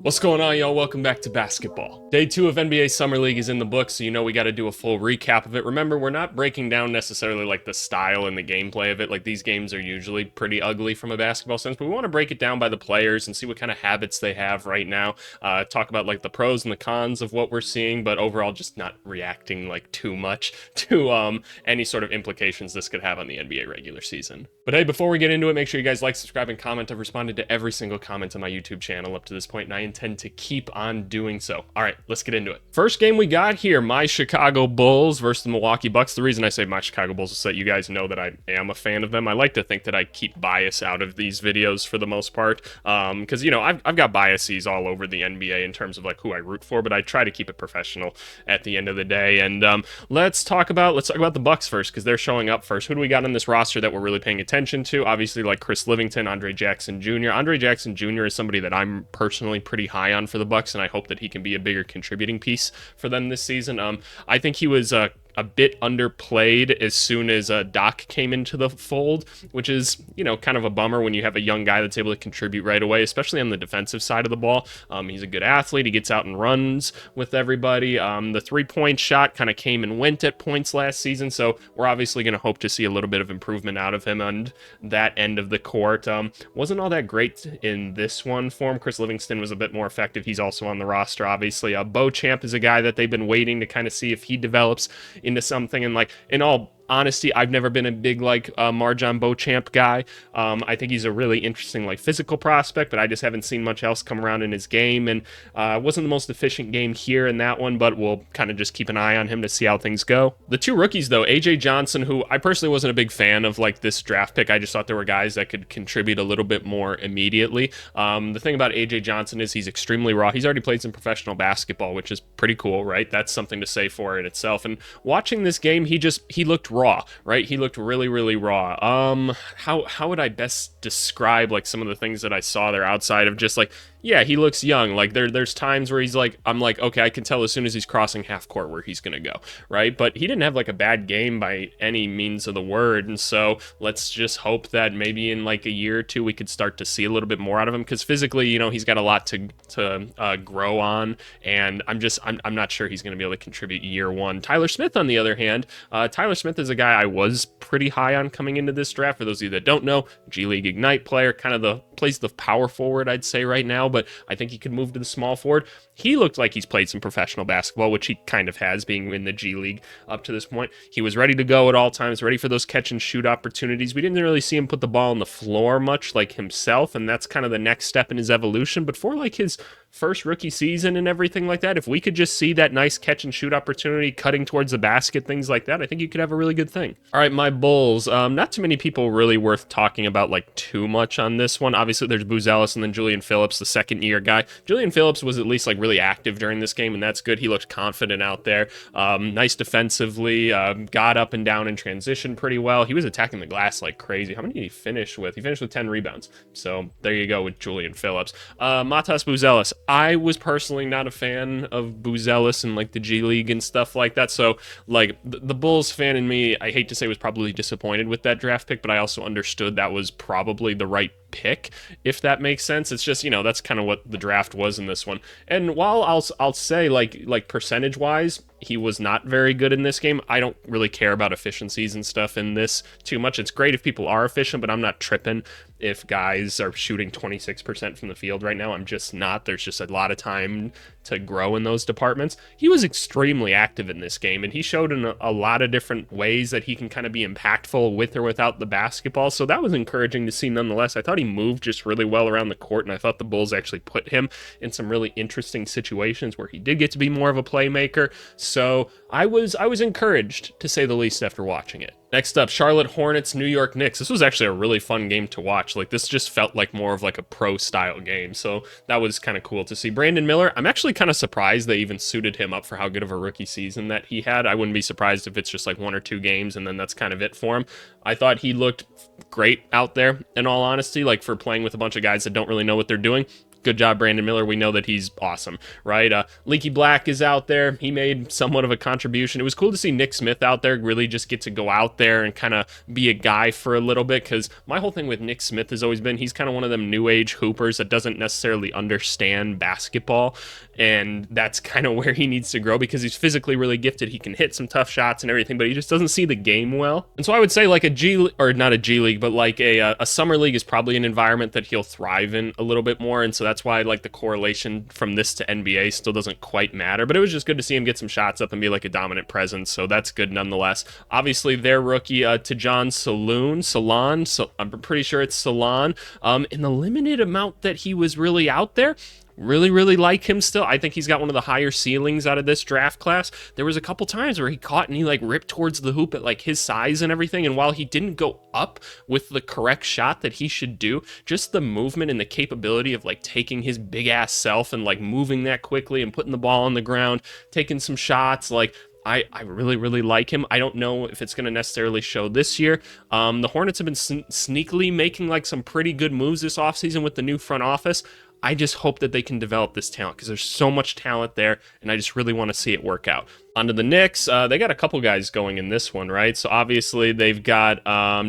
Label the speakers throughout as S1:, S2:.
S1: What's going on, y'all? Welcome back to basketball. Day 2 of NBA Summer League is in the books, so you know we got to do a full recap of it. Remember, we're not breaking down necessarily like the style and the gameplay of it. Like, these games are usually pretty ugly from a basketball sense, but we want to break it down by the players and see what kind of habits they have right now. Talk about like the pros and the cons of what we're seeing, but overall just not reacting like too much to any sort of implications this could have on the NBA regular season. But hey, before we get into it, make sure you guys like, subscribe, and comment. I've responded to every single comment on my YouTube channel up to this point, and I intend to keep on doing so. All right, let's get into it. First game we got here, my Chicago Bulls versus the Milwaukee Bucks. The reason I say my Chicago Bulls is so that you guys know that I am a fan of them. I like to think that I keep bias out of these videos for the most part, because, you know, I've got biases all over the NBA in terms of like who I root for, but I try to keep it professional at the end of the day. And let's talk about the Bucks first, because they're showing up first. Who do we got on this roster that we're really paying attention to? Obviously, like Chris Livingston, Andre Jackson Jr. Andre Jackson Jr. is somebody that I'm personally pretty high on for the Bucks, and I hope that he can be a bigger contributing piece for them this season. I think he was a bit underplayed as soon as Doc came into the fold, which is, you know, kind of a bummer when you have a young guy that's able to contribute right away, especially on the defensive side of the ball. He's a good athlete. He gets out and runs with everybody. The three-point shot kind of came and went at points last season, so we're obviously going to hope to see a little bit of improvement out of him on that end of the court. Wasn't all that great in this one for him. Chris Livingston was a bit more effective. He's also on the roster, obviously. Beauchamp is a guy that they've been waiting to kind of see if he develops into something, and like in all honesty, I've never been a big like Marjon Beauchamp guy. I think he's a really interesting like physical prospect, but I just haven't seen much else come around in his game, and wasn't the most efficient game here in that one, but we'll kind of just keep an eye on him to see how things go. The two rookies though, AJ Johnson, who I personally wasn't a big fan of like this draft pick. I just thought there were guys that could contribute a little bit more immediately. The thing about AJ Johnson is he's extremely raw. He's already played some professional basketball, which is pretty cool, right? That's something to say for it itself. And watching this game, he looked raw, right? He looked really, really raw. How would I best describe like some of the things that I saw there outside of just like, yeah, he looks young. Like there's times where he's like, I'm like, okay, I can tell as soon as he's crossing half court where he's gonna go, right? But he didn't have like a bad game by any means of the word, and so let's just hope that maybe in like a year or two we could start to see a little bit more out of him, because physically, you know, he's got a lot to grow on, and I'm not sure he's gonna be able to contribute year one. Tyler Smith, on the other hand, Tyler Smith is a guy I was pretty high on coming into this draft. For those of you that don't know, G League Ignite player, kind of plays the power forward, I'd say right now, but I think he could move to the small forward. He looked like he's played some professional basketball, which he kind of has, being in the G League up to this point. He was ready to go at all times, ready for those catch and shoot opportunities. We didn't really see him put the ball on the floor much like himself, and that's kind of the next step in his evolution. But for like his first rookie season and everything like that, if we could just see that nice catch and shoot opportunity, cutting towards the basket, things like that, I think you could have a really good thing. All right, my Bulls. Not too many people really worth talking about like too much on this one. Obviously, there's Booz Ellis and then Julian Phillips, the second-year guy. Julian Phillips was at least like really active during this game, and that's good. He looked confident out there. Nice defensively. Got up and down in transition pretty well. He was attacking the glass like crazy. How many did he finish with? He finished with 10 rebounds. So there you go with Julian Phillips. Matas Booz Ellis. I was personally not a fan of Booz Ellis and like the G League and stuff like that. So like the Bulls fan in me, I hate to say, was probably disappointed with that draft pick, but I also understood that was probably the right pick, if that makes sense. It's just, you know, that's kind of what the draft was in this one. And while I'll say like percentage wise, he was not very good in this game. I don't really care about efficiencies and stuff in this too much. It's great if people are efficient, but I'm not tripping if guys are shooting 26% from the field right now. I'm just not. There's just a lot of time to grow in those departments. He was extremely active in this game, and he showed in a lot of different ways that he can kind of be impactful with or without the basketball. So that was encouraging to see nonetheless. I thought he moved just really well around the court, and I thought the Bulls actually put him in some really interesting situations where he did get to be more of a playmaker. So I was encouraged, to say the least, after watching it. Next up, Charlotte Hornets, New York Knicks. This was actually a really fun game to watch. Like, this just felt like more of like a pro-style game, so that was kind of cool to see. Brandon Miller, I'm actually kind of surprised they even suited him up for how good of a rookie season that he had. I wouldn't be surprised if it's just like 1 or 2 games and then that's kind of it for him. I thought he looked great out there, in all honesty, like for playing with a bunch of guys that don't really know what they're doing. Good job, Brandon Miller. We know that he's awesome, right? Leaky Black is out there. He made somewhat of a contribution. It was cool to see Nick Smith out there really just get to go out there and kind of be a guy for a little bit, because my whole thing with Nick Smith has always been he's kind of one of them new age hoopers that doesn't necessarily understand basketball, and that's kind of where he needs to grow because he's physically really gifted. He can hit some tough shots and everything, but he just doesn't see the game well. And so I would say like not a G League, but like a summer league is probably an environment that he'll thrive in a little bit more, and so that's why like the correlation from this to NBA still doesn't quite matter. But it was just good to see him get some shots up and be like a dominant presence, so that's good nonetheless. Obviously their rookie Tajon Salon, so I'm pretty sure it's Salon, in the limited amount that he was really out there, really like him still. I think he's got one of the higher ceilings out of this draft class. There was a couple times where he caught and he like ripped towards the hoop at like his size and everything, and while he didn't go up with the correct shot that he should do, just the movement and the capability of like taking his big ass self and like moving that quickly and putting the ball on the ground, taking some shots, like I really like him. I don't know if it's going to necessarily show this year. The Hornets have been sneakily making like some pretty good moves this offseason with the new front office. I just hope that they can develop this talent because there's so much talent there, and I just really want to see it work out. Onto the Knicks, they got a couple guys going in this one, right? So obviously they've got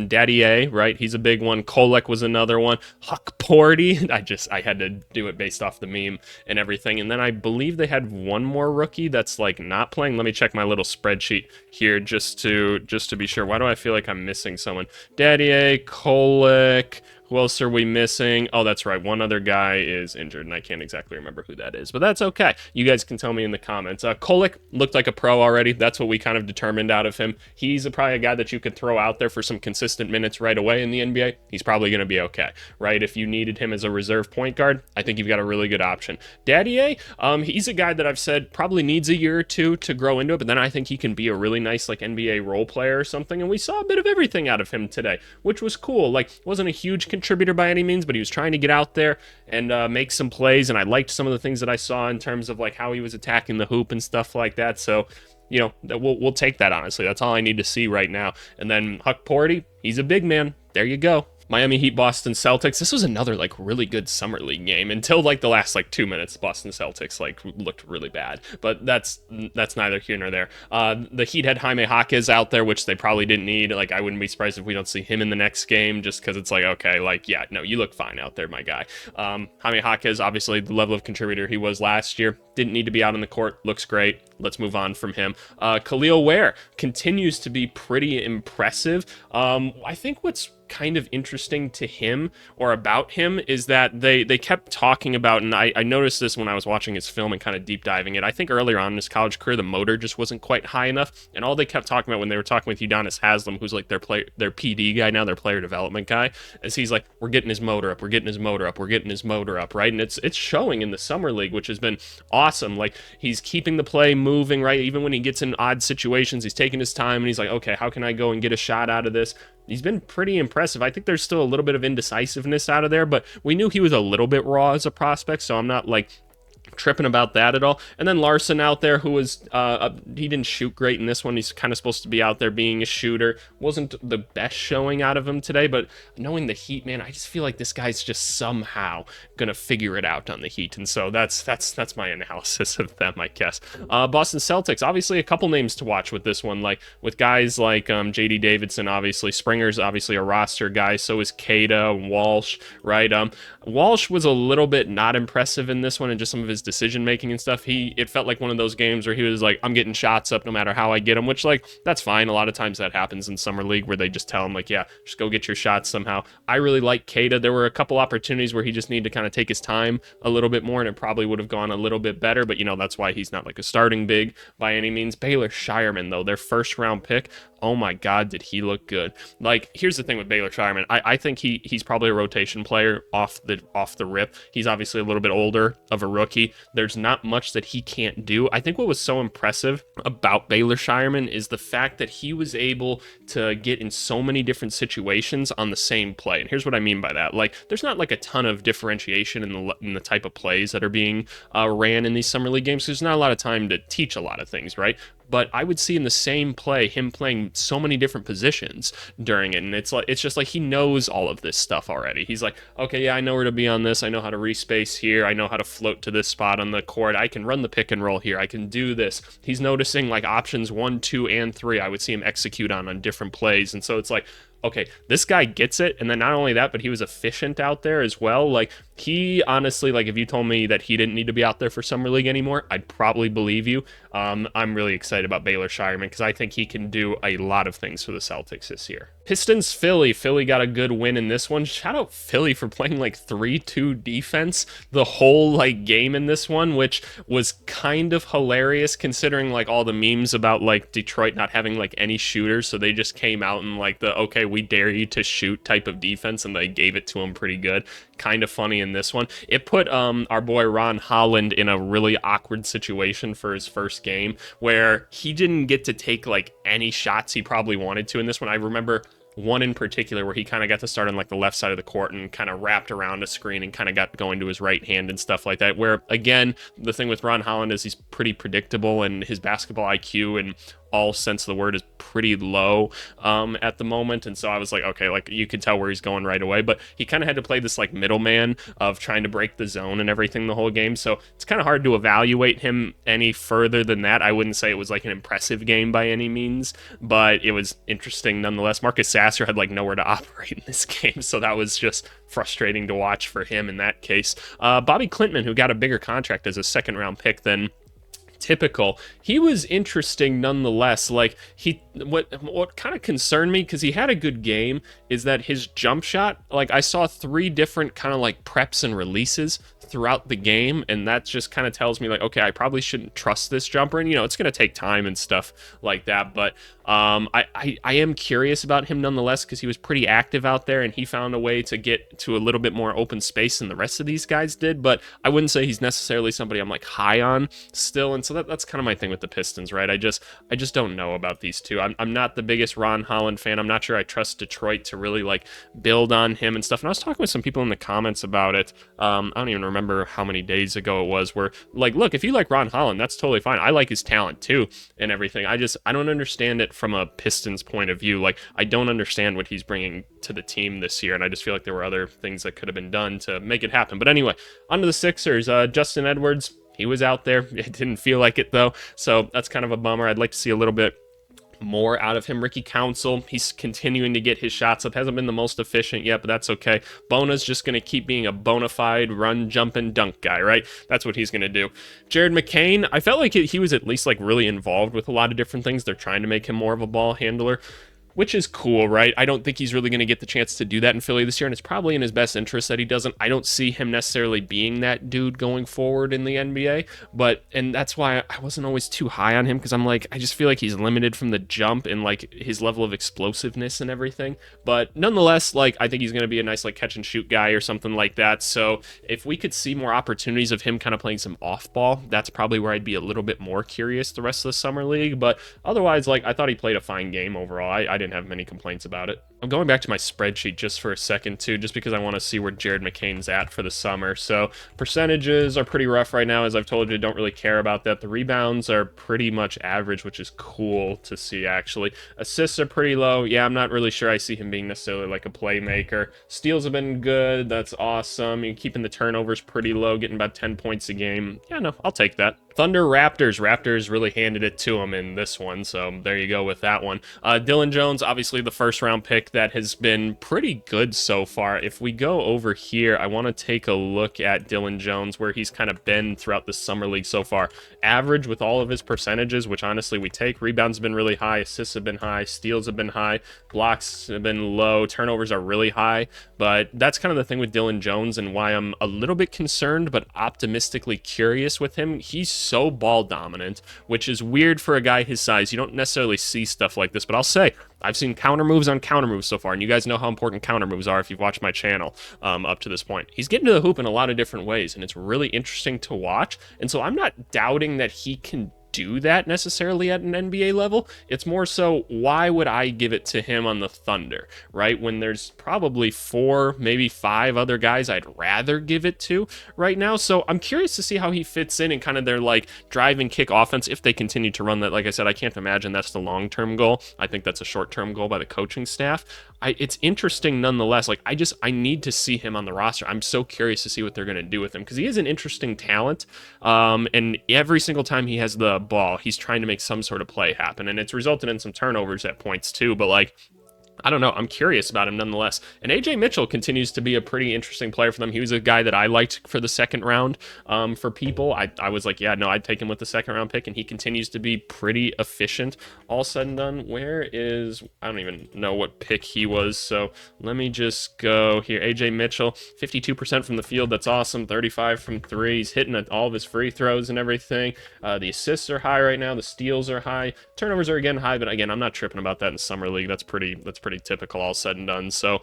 S1: Daddy A, right? He's a big one. Kolek was another one. Huck Porty, I had to do it based off the meme and everything. And then I believe they had one more rookie that's like not playing. Let me check my little spreadsheet here just to be sure. Why do I feel like I'm missing someone? Daddy A, Kolek. Who else are we missing? Oh, that's right. One other guy is injured, and I can't exactly remember who that is, but that's okay. You guys can tell me in the comments. Kolek looked like a pro already. That's what we kind of determined out of him. He's probably a guy that you could throw out there for some consistent minutes right away in the NBA. He's probably going to be okay, right? If you needed him as a reserve point guard, I think you've got a really good option. Daddy A, he's a guy that I've said probably needs a year or two to grow into it, but then I think he can be a really nice like NBA role player or something, and we saw a bit of everything out of him today, which was cool. Like, wasn't a huge contributor by any means, but he was trying to get out there and make some plays, and I liked some of the things that I saw in terms of like how he was attacking the hoop and stuff like that. So, you know, we'll take that, honestly. That's all I need to see right now. And then Huck Porty, he's a big man. There you go. Miami Heat, Boston Celtics. This was another like really good summer league game until like the last like 2 minutes. Boston Celtics like looked really bad, but that's neither here nor there. The Heat had Jaime Jaquez out there, which they probably didn't need. Like, I wouldn't be surprised if we don't see him in the next game, just because it's like, okay, like, yeah, no, you look fine out there, my guy. Jaime Jaquez, obviously the level of contributor he was last year, didn't need to be out on the court. Looks great. Let's move on from him. Khalil Ware continues to be pretty impressive. I think what's kind of interesting to him or about him is that they kept talking about, and I noticed this when I was watching his film and kind of deep diving it. I think earlier on in his college career, the motor just wasn't quite high enough, and all they kept talking about when they were talking with Udonis Haslem, who's like their PD guy now, their player development guy, is he's like, we're getting his motor up, we're getting his motor up, we're getting his motor up, right? And it's showing in the summer league, which has been awesome. Like, he's keeping the play moving, right? Even when he gets in odd situations, he's taking his time and he's like, okay, how can I go and get a shot out of this? He's been pretty impressive. I think there's still a little bit of indecisiveness out of there, but we knew he was a little bit raw as a prospect, so I'm not like tripping about that at all. And then Larson out there, who was he didn't shoot great in this one. He's kind of supposed to be out there being a shooter. Wasn't the best showing out of him today, but knowing the Heat, man, I just feel like this guy's just somehow gonna figure it out on the Heat, and so that's my analysis of them, I guess. Boston Celtics, obviously a couple names to watch with this one, like with guys like JD Davidson. Obviously Springer's obviously a roster guy, so is Keita, Walsh, right? Walsh was a little bit not impressive in this one, and just some of his decision making and stuff. It felt like one of those games where he was like, I'm getting shots up no matter how I get them, which, like, that's fine. A lot of times that happens in summer league where they just tell him like, yeah, just go get your shots somehow. I really like Keita. There were a couple opportunities where he just needed to kind of take his time a little bit more, and it probably would have gone a little bit better, but you know, that's why he's not like a starting big by any means. Baylor Shireman, though, their first round pick, oh my God, did he look good. Like, here's the thing with Baylor Shireman. I think he's probably a rotation player off the rip. He's obviously a little bit older of a rookie. There's not much that he can't do. I think what was so impressive about Baylor Shireman is the fact that he was able to get in so many different situations on the same play. And here's what I mean by that. Like, there's not like a ton of differentiation in the type of plays that are being ran in these summer league games. There's not a lot of time to teach a lot of things, right? but I would see in the same play him playing so many different positions during it, and it's just like he knows all of this stuff already. He's like, okay, yeah, I know where to be on this. I know how to respace here. I know how to float to this spot on the court. I can run the pick and roll here. I can do this. He's noticing like options 1, 2, and 3. I would see him execute on different plays, and so it's like, okay, this guy gets it. And then not only that, but he was efficient out there as well. Like, he honestly, like, if you told me that he didn't need to be out there for Summer League anymore, I'd probably believe you. I'm really excited about Baylor Shireman because I think he can do a lot of things for the Celtics this year. Pistons Philly. Philly got a good win in this one. Shout out Philly for playing like 3-2 defense the whole like game in this one, which was kind of hilarious considering like all the memes about like Detroit not having like any shooters. So they just came out and like okay, we dare you to shoot type of defense, and they gave it to him pretty good. Kind of funny in this one. It put our boy Ron Holland in a really awkward situation for his first game where he didn't get to take like any shots he probably wanted to in this one. I remember one in particular where he kind of got to start on like the left side of the court and kind of wrapped around a screen and kind of got going to his right hand and stuff like that, where again, the thing with Ron Holland is he's pretty predictable and his basketball IQ and all sense of the word is pretty low at the moment. And so I was like, okay, like you could tell where he's going right away, but he kind of had to play this like middleman of trying to break the zone and everything the whole game. So it's kind of hard to evaluate him any further than that. I wouldn't say it was like an impressive game by any means, but it was interesting nonetheless. Marcus Sasser had like nowhere to operate in this game. So that was just frustrating to watch for him in that case. Bobby Klintman, who got a bigger contract as a second round pick than typical, he was interesting nonetheless. Like what kind of concerned me, because he had a good game, is that his jump shot, like I saw 3 different kind of like preps and releases throughout the game, and that just kind of tells me like, okay, I probably shouldn't trust this jumper, and you know, it's going to take time and stuff like that, but I am curious about him nonetheless, because he was pretty active out there and he found a way to get to a little bit more open space than the rest of these guys did, but I wouldn't say he's necessarily somebody I'm like high on still, and so that's kind of my thing with the Pistons, right? I just don't know about these two. I'm not the biggest Ron Holland fan. I'm not sure I trust Detroit to really like build on him and stuff, and I was talking with some people in the comments about it. I don't even remember how many days ago it was, where like, look, if you like Ron Holland, that's totally fine. I like his talent too and everything. I don't understand it from a Pistons point of view. Like, I don't understand what he's bringing to the team this year, and I just feel like there were other things that could have been done to make it happen. But anyway, on to the Sixers. Justin Edwards, he was out there. It didn't feel like it though, so that's kind of a bummer. I'd like to see a little bit more out of him. Ricky Council, he's continuing to get his shots up. Hasn't been the most efficient yet, but that's okay. Bona's just going to keep being a bona fide run, jump, and dunk guy, right? That's what he's going to do. Jared McCain, I felt like he was at least like really involved with a lot of different things. They're trying to make him more of a ball handler, which is cool, right? I don't think he's really going to get the chance to do that in Philly this year, and it's probably in his best interest that he doesn't. I don't see him necessarily being that dude going forward in the NBA, and that's why I wasn't always too high on him, because I'm like, I just feel like he's limited from the jump and like his level of explosiveness and everything. But nonetheless, like, I think he's going to be a nice like catch and shoot guy or something like that. So if we could see more opportunities of him kind of playing some off ball, that's probably where I'd be a little bit more curious the rest of the summer league. But otherwise, like, I thought he played a fine game overall. I didn't have many complaints about it. I'm going back to my spreadsheet just for a second too, just because I want to see where Jared McCain's at for the summer. So percentages are pretty rough right now. As I've told you, don't really care about that. The rebounds are pretty much average, which is cool to see actually. Assists are pretty low. Yeah, I'm not really sure I see him being necessarily like a playmaker. Steals have been good. That's awesome. You're keeping the turnovers pretty low, getting about 10 points a game. Yeah, no, I'll take that. Thunder Raptors. Raptors really handed it to him in this one, so there you go with that one. Dylan Jones, obviously the first round pick that has been pretty good so far. If we go over here, I want to take a look at Dylan Jones, where he's kind of been throughout the summer league so far. Average with all of his percentages, which honestly we take. Rebounds have been really high, assists have been high, steals have been high, blocks have been low, turnovers are really high, but that's kind of the thing with Dylan Jones and why I'm a little bit concerned but optimistically curious with him. He's so ball dominant, which is weird for a guy his size. You don't necessarily see stuff like this, but I'll say I've seen counter moves on counter moves so far, and you guys know how important counter moves are if you've watched my channel up to this point. He's getting to the hoop in a lot of different ways, and it's really interesting to watch, and so I'm not doubting that he can do that necessarily at an NBA level. It's more so, why would I give it to him on the Thunder, right? When there's probably 4, maybe 5 other guys I'd rather give it to right now. So I'm curious to see how he fits in kind of their like drive and kick offense if they continue to run that. Like I said, I can't imagine that's the long-term goal. I think that's a short-term goal by the coaching staff. It's interesting nonetheless. Like, I need to see him on the roster. I'm so curious to see what they're going to do with him, because he is an interesting talent. And every single time he has the ball, he's trying to make some sort of play happen, and it's resulted in some turnovers at points too. But like, I don't know. I'm curious about him nonetheless. And AJ Mitchell continues to be a pretty interesting player for them. He was a guy that I liked for the second round for people. I was like, yeah, no, I'd take him with the second round pick, and he continues to be pretty efficient. All said and done, I don't even know what pick he was, so let me just go here. AJ Mitchell, 52% from the field. That's awesome. 35 from 3. He's hitting all of his free throws and everything. The assists are high right now. The steals are high. Turnovers are again high, but again, I'm not tripping about that in summer league. That's pretty typical, all said and done. So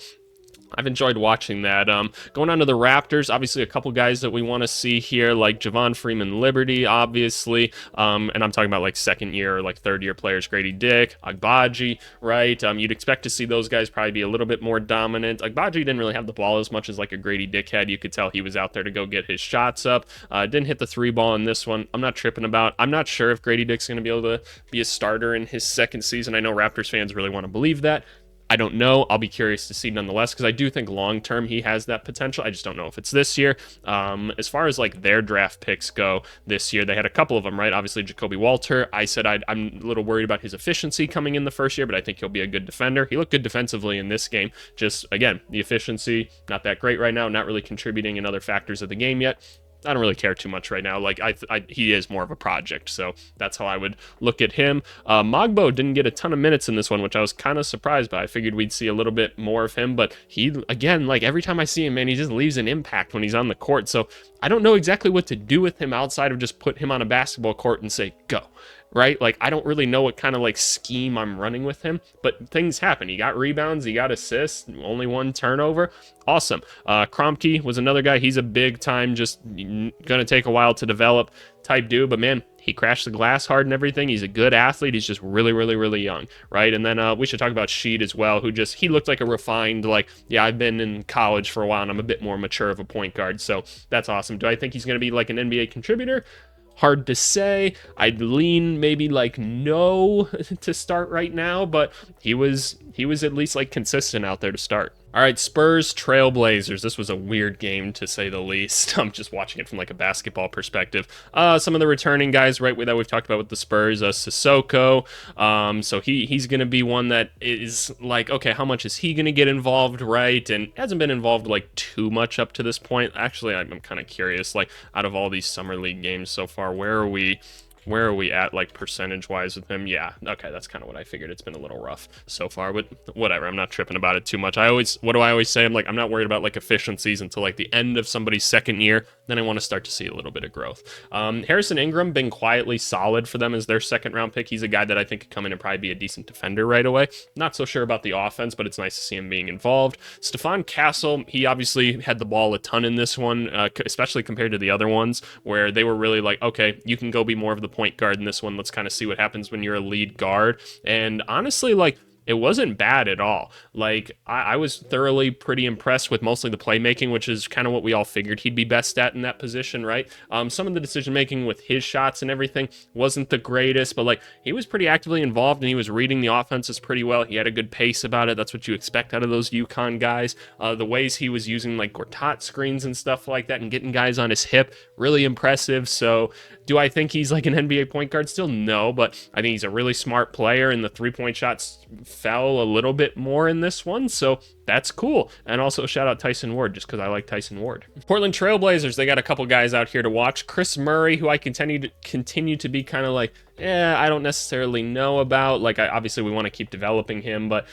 S1: I've enjoyed watching that. Going on to the Raptors, obviously a couple guys that we want to see here, like Javon Freeman Liberty, obviously, and I'm talking about like second year or like third year players, Grady Dick, Agbaji, right? You'd expect to see those guys probably be a little bit more dominant. Agbaji didn't really have the ball as much as like a Grady Dick had. You could tell he was out there to go get his shots up. Didn't hit the 3 ball in this one. I'm not tripping about. I'm not sure if Grady Dick's going to be able to be a starter in his second season. I know Raptors fans really want to believe that. I don't know. I'll be curious to see nonetheless, because I do think long-term he has that potential. I just don't know if it's this year. As far as like their draft picks go this year, they had a couple of them, right? Obviously, Jacoby Walter. I said I'm a little worried about his efficiency coming in the first year, but I think he'll be a good defender. He looked good defensively in this game. Just, again, the efficiency, not that great right now, not really contributing in other factors of the game yet. I don't really care too much right now. Like, he is more of a project, so that's how I would look at him. Mogbo didn't get a ton of minutes in this one, which I was kind of surprised by. I figured we'd see a little bit more of him, but he, again, like every time I see him, man, he just leaves an impact when he's on the court. So I don't know exactly what to do with him outside of just put him on a basketball court and say, go. Right? Like, I don't really know what kind of like scheme I'm running with him, but things happen. He got rebounds, he got assists, only 1 turnover. Awesome. Kromke was another guy. He's a big time, just gonna take a while to develop type dude, but man, he crashed the glass hard and everything. He's a good athlete. He's just really, really, really young, right? And then we should talk about Sheed as well, who he looked like a refined, like, yeah, I've been in college for a while and I'm a bit more mature of a point guard, so that's awesome. Do I think he's gonna be like an NBA contributor? Hard to say. I'd lean maybe like no to start right now, but he was at least like consistent out there to start. All right, Spurs, Trailblazers. This was a weird game, to say the least. I'm just watching it from like a basketball perspective. Some of the returning guys, right, that we've talked about with the Spurs, Sissoko. So he's going to be one that is like, okay, how much is he going to get involved, right? And hasn't been involved like too much up to this point. Actually, I'm kind of curious, like, out of all these summer league games so far, where are we at, like, percentage-wise with him? Yeah, okay, that's kind of what I figured. It's been a little rough so far, but whatever. I'm not tripping about it too much. What do I always say? I'm not worried about, like, efficiencies until, like, the end of somebody's second year. Then I want to start to see a little bit of growth. Harrison Ingram, been quietly solid for them as their second-round pick. He's a guy that I think could come in and probably be a decent defender right away. Not so sure about the offense, but it's nice to see him being involved. Stephon Castle, he obviously had the ball a ton in this one, especially compared to the other ones, where they were really like, okay, you can go be more of the point guard in this one. Let's kind of see what happens when you're a lead guard. And honestly, like, it wasn't bad at all. Like, I was thoroughly pretty impressed with mostly the playmaking, which is kind of what we all figured he'd be best at in that position, right? Some of the decision-making with his shots and everything wasn't the greatest, but, like, he was pretty actively involved, and he was reading the offenses pretty well. He had a good pace about it. That's what you expect out of those UConn guys. The ways he was using, like, Gortat screens and stuff like that and getting guys on his hip, really impressive. So do I think he's, like, an NBA point guard still? No, but I think he's a really smart player, and the three-point shots fell a little bit more in this one, so that's cool. And also shout out Tyson Ward, just because I like Tyson Ward. Portland Trailblazers, they got a couple guys out here to watch. Chris Murray, who I continue to be kind of like, I don't necessarily know about. Like, obviously we want to keep developing him, but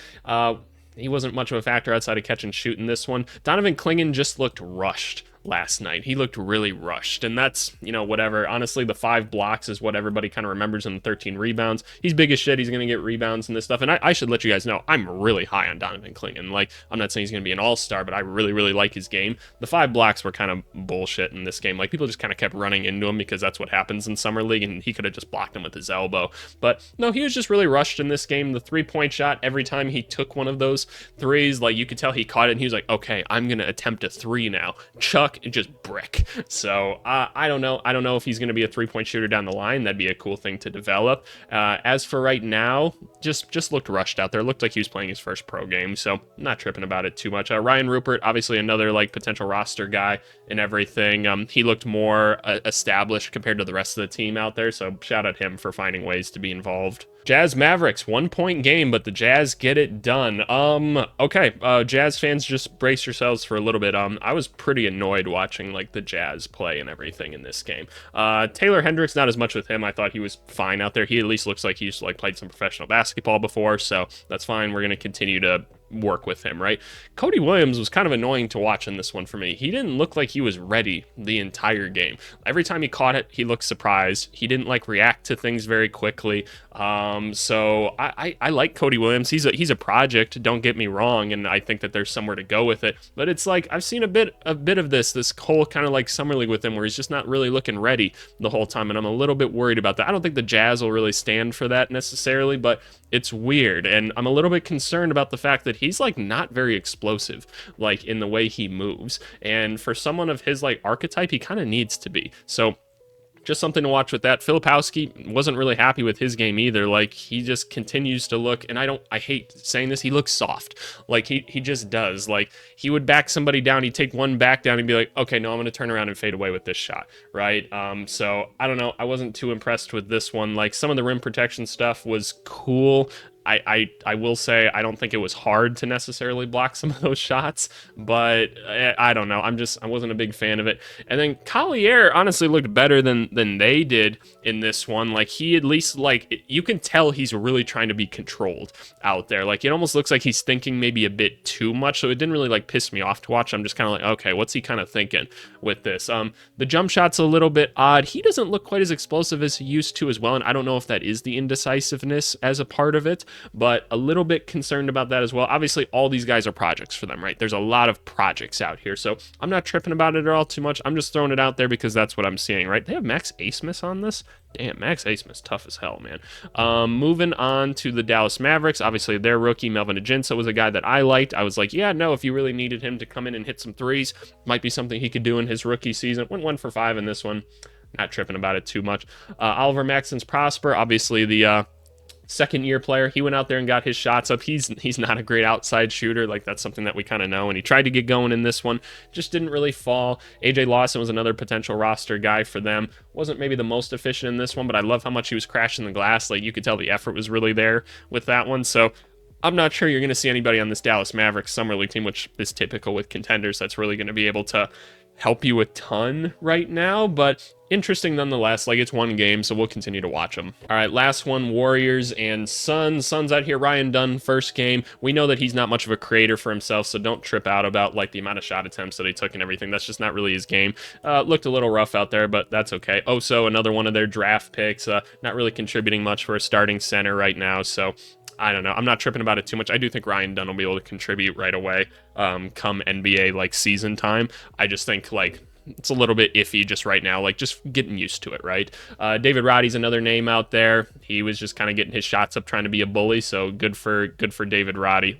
S1: he wasn't much of a factor outside of catch and shoot in this one. Donovan Clingan just looked rushed last night. He looked really rushed, and that's, whatever. Honestly, the 5 blocks is what everybody kind of remembers, and the 13 rebounds. He's big as shit. He's going to get rebounds and this stuff. And I should let you guys know, I'm really high on Donovan Clingan. Like, I'm not saying he's going to be an all-star, but I really, really like his game. The 5 blocks were kind of bullshit in this game. Like, people just kind of kept running into him because that's what happens in Summer League, and he could have just blocked him with his elbow. But no, he was just really rushed in this game. The 3-point shot, every time he took one of those threes, like, you could tell he caught it, and he was like, okay, I'm going to attempt a 3 now. Chuck, and just brick. So, I don't know. I don't know if he's going to be a 3-point shooter down the line. That'd be a cool thing to develop. As for right now, just looked rushed out there. Looked like he was playing his first pro game, so not tripping about it too much. Ryan Rupert, obviously another, like, potential roster guy and everything. He looked more established compared to the rest of the team out there, so shout out him for finding ways to be involved. Jazz Mavericks, 1-point game, but the Jazz get it done. Okay, Jazz fans, just brace yourselves for a little bit. I was pretty annoyed watching, like, the Jazz play and everything in this game. Taylor Hendricks, not as much with him. I thought he was fine out there. He at least looks like he's, like, played some professional basketball before, so that's fine. We're going to continue to work with him, right? Cody Williams was kind of annoying to watch in this one for me. He didn't look like he was ready the entire game. Every time he caught it, he looked surprised. He didn't, like, react to things very quickly. So I like Cody Williams. He's a project, don't get me wrong, and I think that there's somewhere to go with it. But it's like, I've seen a bit of this whole kind of like Summer League with him where he's just not really looking ready the whole time, and I'm a little bit worried about that. I don't think the Jazz will really stand for that necessarily, but it's weird, and I'm a little bit concerned about the fact that he's, like, not very explosive, like, in the way he moves, and for someone of his, like, archetype, he kind of needs to be. So just something to watch with that. Filipowski wasn't really happy with his game either. Like, he just continues to look, and I hate saying this, he looks soft. Like, he just does. Like, he would back somebody down, he'd take one back down and be like, okay, no, I'm going to turn around and fade away with this shot, right? So, I don't know, I wasn't too impressed with this one. Like, some of the rim protection stuff was cool. I will say I don't think it was hard to necessarily block some of those shots, but I don't know. I wasn't a big fan of it. And then Collier honestly looked better than they did in this one. Like, he at least, like, you can tell he's really trying to be controlled out there. Like, it almost looks like he's thinking maybe a bit too much, so it didn't really, like, piss me off to watch. I'm just kind of like, okay, what's he kind of thinking with this? The jump shot's a little bit odd. He doesn't look quite as explosive as he used to as well, and I don't know if that is the indecisiveness as a part of it, but a little bit concerned about that as well. Obviously, all these guys are projects for them, right? There's a lot of projects out here, so I'm not tripping about it at all too much. I'm just throwing it out there because that's what I'm seeing, right? They have Max Asmus on this? Damn, Max Asmus, tough as hell, man. Moving on to the Dallas Mavericks. Obviously, their rookie, Melvin Aginsa, was a guy that I liked. I was like, yeah, no, if you really needed him to come in and hit some threes, might be something he could do in his rookie season. Went 1 for 5 in this one. Not tripping about it too much. Oliver Maxence Prosper, obviously the second-year player. He went out there and got his shots up. He's not a great outside shooter. Like, that's something that we kind of know, and he tried to get going in this one. Just didn't really fall. AJ Lawson was another potential roster guy for them. Wasn't maybe the most efficient in this one, but I love how much he was crashing the glass. Like, you could tell the effort was really there with that one. So I'm not sure you're going to see anybody on this Dallas Mavericks Summer League team, which is typical with contenders, that's really going to be able to help you a ton right now, but interesting nonetheless. Like, it's one game, so we'll continue to watch them. All right, last one, Warriors and Suns. Suns out here, Ryan Dunn, first game. We know that he's not much of a creator for himself, so don't trip out about, like, the amount of shot attempts that he took and everything. That's just not really his game. Looked a little rough out there, but that's okay. Oh, so another one of their draft picks, not really contributing much for a starting center right now, so I don't know. I'm not tripping about it too much. I do think Ryan Dunn will be able to contribute right away come NBA, like, season time. I just think, like, it's a little bit iffy just right now, like, just getting used to it, right? David Roddy's another name out there. He was just kind of getting his shots up, trying to be a bully, so good for David Roddy.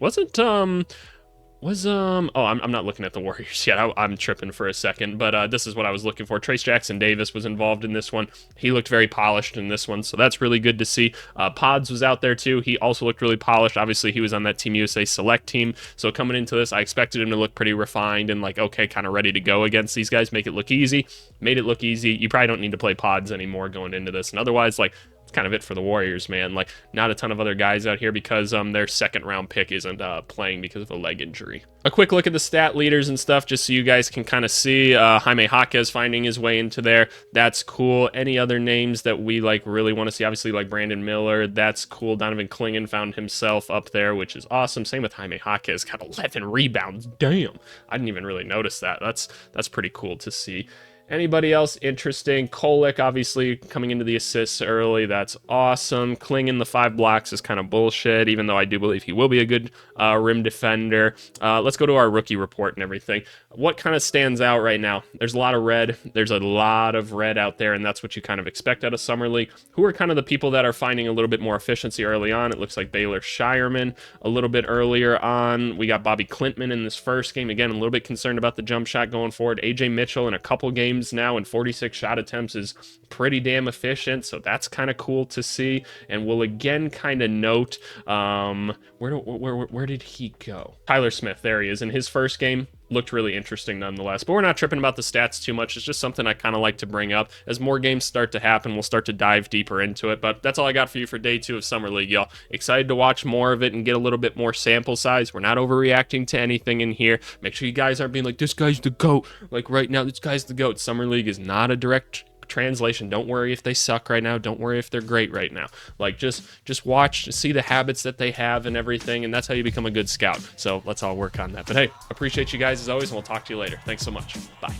S1: I'm not looking at the Warriors yet. I'm tripping for a second, but this is what I was looking for. Trace Jackson Davis was involved in this one. He looked very polished in this one, so that's really good to see. Pods was out there too. He also looked really polished. Obviously, he was on that Team USA select team, so coming into this, I expected him to look pretty refined and, like, okay, kind of ready to go against these guys, make it look easy. Made it look easy. You probably don't need to play Pods anymore going into this, and otherwise, like, kind of it for the Warriors, man. Like, not a ton of other guys out here because their second round pick isn't playing because of a leg injury. A quick look at the stat leaders and stuff, just so you guys can kind of see. Jaime Jaquez finding his way into there. That's cool. Any other names that we like really want to see? Obviously, like Brandon Miller. That's cool. Donovan Clingan found himself up there, which is awesome. Same with Jaime Jaquez. Got 11 rebounds. Damn. I didn't even really notice that. That's pretty cool to see. Anybody else interesting? Kolek, obviously, coming into the assists early. That's awesome. Clingan, the 5 blocks is kind of bullshit, even though I do believe he will be a good rim defender. Let's go to our rookie report and everything. What kind of stands out right now? There's a lot of red. There's a lot of red out there, and that's what you kind of expect out of Summer League. Who are kind of the people that are finding a little bit more efficiency early on? It looks like Baylor Shireman a little bit earlier on. We got Bobby Klintman in this first game. Again, a little bit concerned about the jump shot going forward. AJ Mitchell in a couple games now and 46 shot attempts is pretty damn efficient, so that's kind of cool to see. And we'll again kind of note where did he go? Tyler Smith, there he is. In his first game, looked really interesting nonetheless, but we're not tripping about the stats too much. It's just something I kind of like to bring up. As more games start to happen, we'll start to dive deeper into it. But that's all I got for you for day 2 of Summer League, y'all. Excited to watch more of it and get a little bit more sample size. We're not overreacting to anything in here. Make sure you guys aren't being like, this guy's the GOAT. Like right now, this guy's the GOAT. Summer League is not a direct translation. Don't worry if they suck right now. Don't worry if they're great right now. Like, just watch, see the habits that they have and everything, and that's how you become a good scout. So let's all work on that. But hey, appreciate you guys as always, and we'll talk to you later. Thanks so much. Bye.